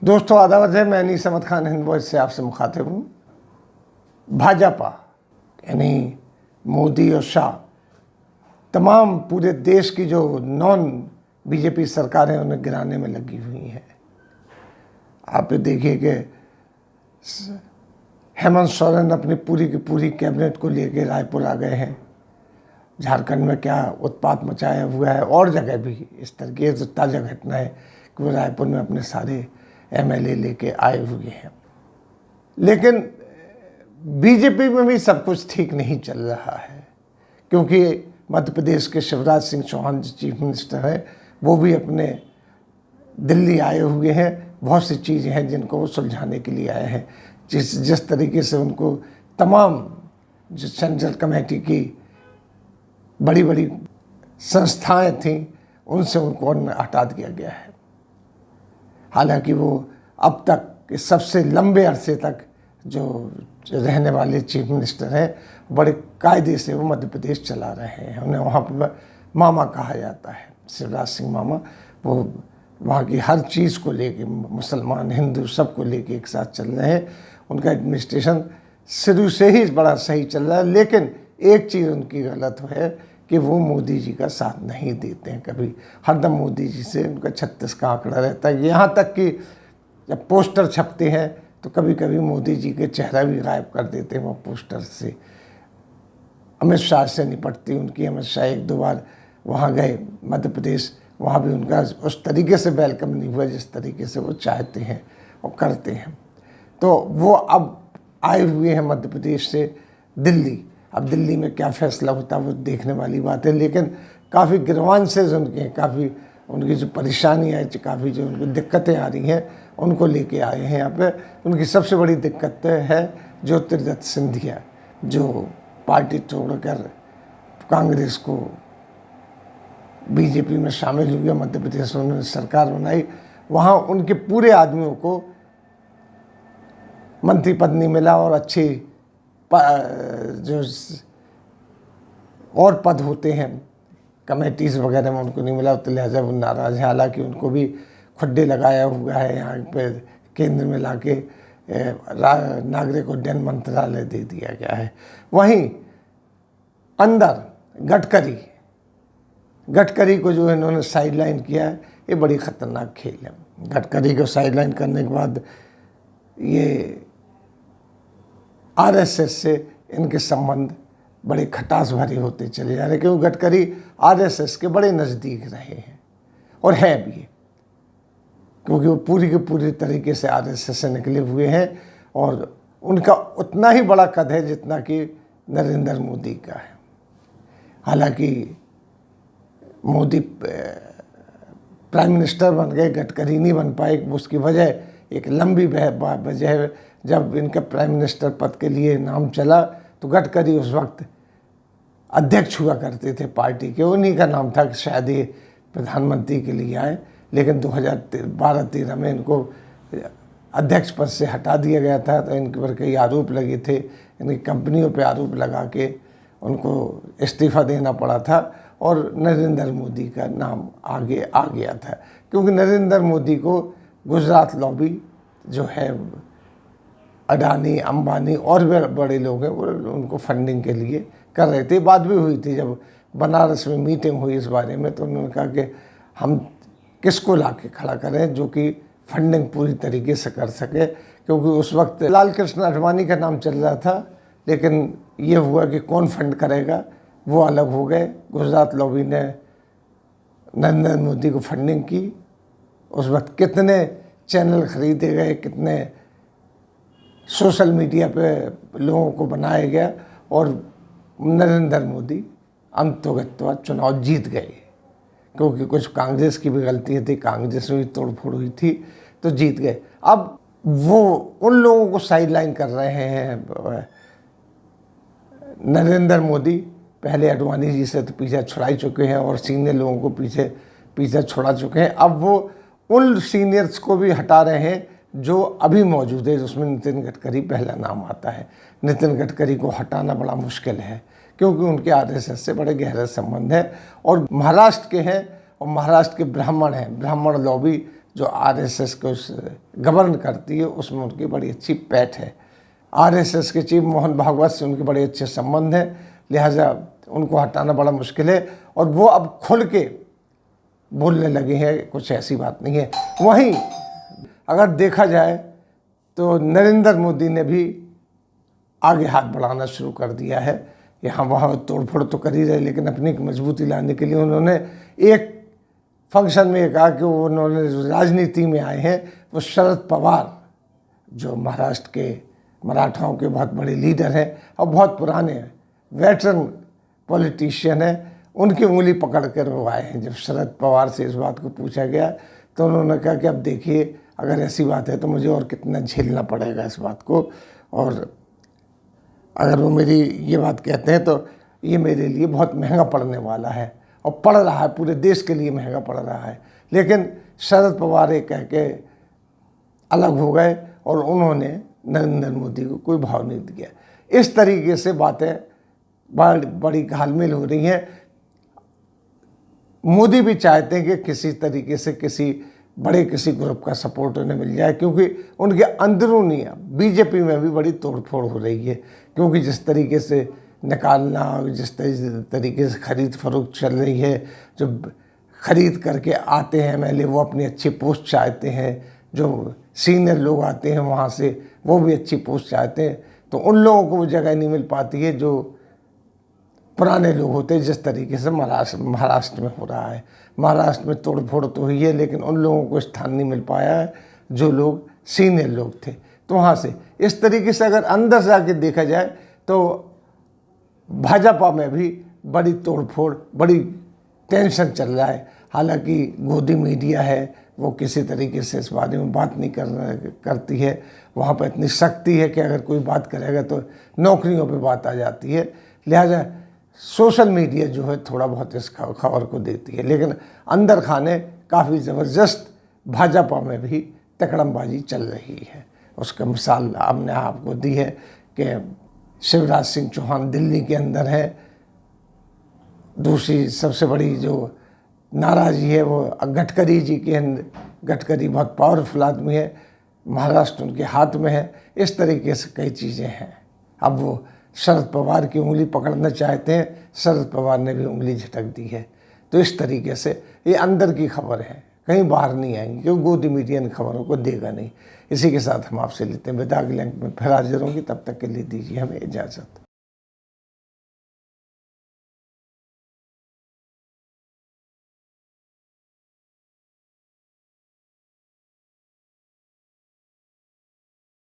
दोस्तों आदाब है, मैं अनीस अहमद खान हिंद वॉइस से आपसे मुखातिब हूँ। भाजपा यानी मोदी और शाह तमाम पूरे देश की जो नॉन बीजेपी सरकारें उन्हें गिराने में लगी हुई हैं। आप देखिए कि हेमंत सोरेन अपनी पूरी की पूरी कैबिनेट को लेकर रायपुर आ गए हैं। झारखंड में क्या उत्पात मचाया हुआ है और जगह भी इस तरह की तो ताज़ा घटना है कि वो रायपुर में अपने सारे एमएलए लेके आए हुए हैं। लेकिन बीजेपी में भी सब कुछ ठीक नहीं चल रहा है, क्योंकि मध्य प्रदेश के शिवराज सिंह चौहान जो चीफ मिनिस्टर हैं वो भी अपने दिल्ली आए हुए हैं। बहुत सी चीज़ें हैं जिनको वो सुलझाने के लिए आए हैं। जिस तरीके से उनको तमाम जो सेंट्रल कमेटी की बड़ी बड़ी संस्थाएं थीं उनसे उनको हटा दिया गया है। हालांकि वो अब तक के सबसे लंबे अरसे तक जो रहने वाले चीफ मिनिस्टर हैं, बड़े कायदे से वो मध्य प्रदेश चला रहे हैं। उन्हें वहाँ पर मामा कहा जाता है, शिवराज सिंह मामा। वो वहाँ की हर चीज़ को लेके, मुसलमान हिंदू सबको लेके एक साथ चल रहे हैं। उनका एडमिनिस्ट्रेशन शुरू से ही बड़ा सही चल रहा है। लेकिन एक चीज़ उनकी गलत है कि वो मोदी जी का साथ नहीं देते हैं। कभी हरदम मोदी जी से उनका 36 का आंकड़ा रहता है। यहाँ तक कि जब पोस्टर छपते हैं तो कभी कभी मोदी जी के चेहरा भी गायब कर देते हैं वो पोस्टर से। अमित शाह से निपटती उनकी, अमित शाह एक दो बार वहाँ गए मध्य प्रदेश, वहाँ भी उनका उस तरीके से वेलकम नहीं हुआ जिस तरीके से वो चाहते हैं और करते हैं। तो वो अब आए हुए हैं मध्य प्रदेश से दिल्ली। अब दिल्ली में क्या फैसला होता है वो देखने वाली बात है। लेकिन काफ़ी ग्रीवांसेस उनके हैं, काफ़ी उनकी जो परेशानियाँ हैं, काफ़ी जो उनको दिक्कतें आ रही हैं उनको लेके आए हैं यहाँ पे। उनकी सबसे बड़ी दिक्कत है ज्योतिरादित्य सिंधिया, जो पार्टी छोड़कर कांग्रेस को बीजेपी में शामिल हुए, मध्य प्रदेश में उन्होंने सरकार बनाई। वहाँ उनके पूरे आदमियों को मंत्री पद नहीं मिला और अच्छी जो और पद होते हैं कमेटीज़ वगैरह में उनको नहीं मिला, तो लिहाजा वो नाराज़ है। हालांकि उनको भी खुड्डे लगाया हुआ है यहाँ पे केंद्र में लाके नागरिक उड्डयन मंत्रालय दे दिया गया है। वहीं अंदर गडकरी को जो इन्होंने साइडलाइन किया है, ये बड़ी ख़तरनाक खेल है। गडकरी को साइडलाइन करने के बाद ये आरएसएस से इनके संबंध बड़े खटास भरे होते चले जा रहे, क्योंकि गडकरी आरएसएस के बड़े नज़दीक रहे हैं और हैं भी, क्योंकि वो पूरी के पूरी तरीके से आरएसएस से निकले हुए हैं। और उनका उतना ही बड़ा कद है जितना कि नरेंद्र मोदी का है। हालांकि मोदी प्राइम मिनिस्टर बन गए, गडकरी नहीं बन पाए। उसकी वजह एक लंबी वजह है। जब इनका प्राइम मिनिस्टर पद के लिए नाम चला तो गडकरी उस वक्त अध्यक्ष हुआ करते थे पार्टी के, उन्हीं का नाम था कि शायद ये प्रधानमंत्री के लिए आए। लेकिन 2012-13 में इनको अध्यक्ष पद से हटा दिया गया था। तो इनके पर कई आरोप लगे थे, इनकी कंपनियों पे आरोप लगा के उनको इस्तीफ़ा देना पड़ा था और नरेंद्र मोदी का नाम आगे आ गया था, क्योंकि नरेंद्र मोदी को गुजरात लॉबी जो है, अडानी, अंबानी और भी बड़े लोग हैं, वो उनको फंडिंग के लिए कर रहे थे। बात भी हुई थी जब बनारस में मीटिंग हुई इस बारे में, तो उन्होंने कहा कि हम किसको ला के खड़ा करें जो कि फंडिंग पूरी तरीके से कर सके, क्योंकि उस वक्त लाल कृष्ण आडवाणी का नाम चल रहा था। लेकिन ये हुआ कि कौन फंड करेगा, वो अलग हो गए। गुजरात लॉबी ने नरेंद्र मोदी को फंडिंग की। उस वक्त कितने चैनल खरीदे गए, कितने सोशल मीडिया पे लोगों को बनाया गया और नरेंद्र मोदी अंततोगत्वा चुनाव जीत गए, क्योंकि कुछ कांग्रेस की भी गलती थी, कांग्रेस में भी तोड़फोड़ हुई थी, तो जीत गए। अब वो उन लोगों को साइडलाइन कर रहे हैं। नरेंद्र मोदी पहले अडवाणी जी से तो पीछा छुड़ा चुके हैं और सीनियर लोगों को पीछे छुड़ा चुके हैं। अब वो उन सीनियर्स को भी हटा रहे हैं जो अभी मौजूद है, जिसमें नितिन गडकरी पहला नाम आता है। नितिन गडकरी को हटाना बड़ा मुश्किल है, क्योंकि उनके आरएसएस से बड़े गहरे संबंध हैं और महाराष्ट्र के हैं और महाराष्ट्र के ब्राह्मण हैं। ब्राह्मण लॉबी जो आरएसएस को गवर्न करती है उसमें उनकी बड़ी अच्छी पैठ है। आरएसएस के चीफ मोहन भागवत से उनके बड़े अच्छे संबंध हैं, लिहाजा उनको हटाना बड़ा मुश्किल है। और वो अब खुल के बोलने लगे हैं, कुछ ऐसी बात नहीं है। वहीं अगर देखा जाए तो नरेंद्र मोदी ने भी आगे हाथ बढ़ाना शुरू कर दिया है। यहाँ वहाँ तोड़फोड़ तो कर ही रहे, लेकिन अपनी मजबूती लाने के लिए उन्होंने एक फंक्शन में कहा कि उन्होंने जो राजनीति में आए हैं वो शरद पवार, जो महाराष्ट्र के मराठाओं के बहुत बड़े लीडर हैं और बहुत पुराने वेटरन पॉलिटिशियन हैं, उनकी उंगली पकड़ कर वो आए हैं। जब शरद पवार से इस बात को पूछा गया तो उन्होंने कहा कि अब देखिए, अगर ऐसी बात है तो मुझे और कितना झेलना पड़ेगा इस बात को, और अगर वो मेरी ये बात कहते हैं तो ये मेरे लिए बहुत महंगा पड़ने वाला है, और पड़ रहा है, पूरे देश के लिए महंगा पड़ रहा है। लेकिन शरद पवार ये कह के अलग हो गए और उन्होंने नरेंद्र मोदी को कोई भाव नहीं दिया। इस तरीके से बातें बड़ी घालमेल हो रही हैं। मोदी भी चाहते हैं कि किसी तरीके से किसी ग्रुप का सपोर्ट उन्हें मिल जाए, क्योंकि उनके अंदरूनी बीजेपी में भी बड़ी तोड़फोड़ हो रही है। क्योंकि जिस तरीके से निकालना, जिस तरीके से खरीद फरोख्त चल रही है, जो खरीद करके आते हैं एमएलए वो अपनी अच्छी पोस्ट चाहते हैं, जो सीनियर लोग आते हैं वहाँ से वो भी अच्छी पोस्ट चाहते हैं, तो उन लोगों को वो जगह नहीं मिल पाती है जो पुराने लोग होते हैं। जिस तरीके से महाराष्ट्र में हो रहा है, महाराष्ट्र में तोड़फोड़ तो हुई है, लेकिन उन लोगों को स्थान नहीं मिल पाया है जो लोग सीनियर लोग थे। तो वहाँ से इस तरीके से अगर अंदर से आके देखा जाए तो भाजपा में भी बड़ी तोड़फोड़, बड़ी टेंशन चल रहा है। हालांकि गोदी मीडिया है वो किसी तरीके से इस बारे में बात नहीं करती है। वहाँ पर इतनी सख्ती है कि अगर कोई बात करेगा तो नौकरियों पे बात आ जाती है। लिहाजा सोशल मीडिया जो है थोड़ा बहुत इस खबर को देती है, लेकिन अंदर खाने काफ़ी ज़बरदस्त भाजपा में भी तकड़मबाजी चल रही है। उसका मिसाल हमने आपको दी है कि शिवराज सिंह चौहान दिल्ली के अंदर है। दूसरी सबसे बड़ी जो नाराज़गी है वो गडकरी जी के अंदर, गडकरी बहुत पावरफुल आदमी है, महाराष्ट्र उनके हाथ में है। इस तरीके से कई चीज़ें हैं। अब वो शरद पवार की उंगली पकड़ना चाहते हैं, शरद पवार ने भी उंगली झटक दी है। तो इस तरीके से ये अंदर की खबर है, कहीं बाहर नहीं आएंगी, क्योंकि गोदी मीडिया इन खबरों को देगा नहीं। इसी के साथ हम आपसे लेते हैं विदा। अगले अंक में फिर हाजिर होंगे, तब तक के लिए दीजिए हमें इजाज़त।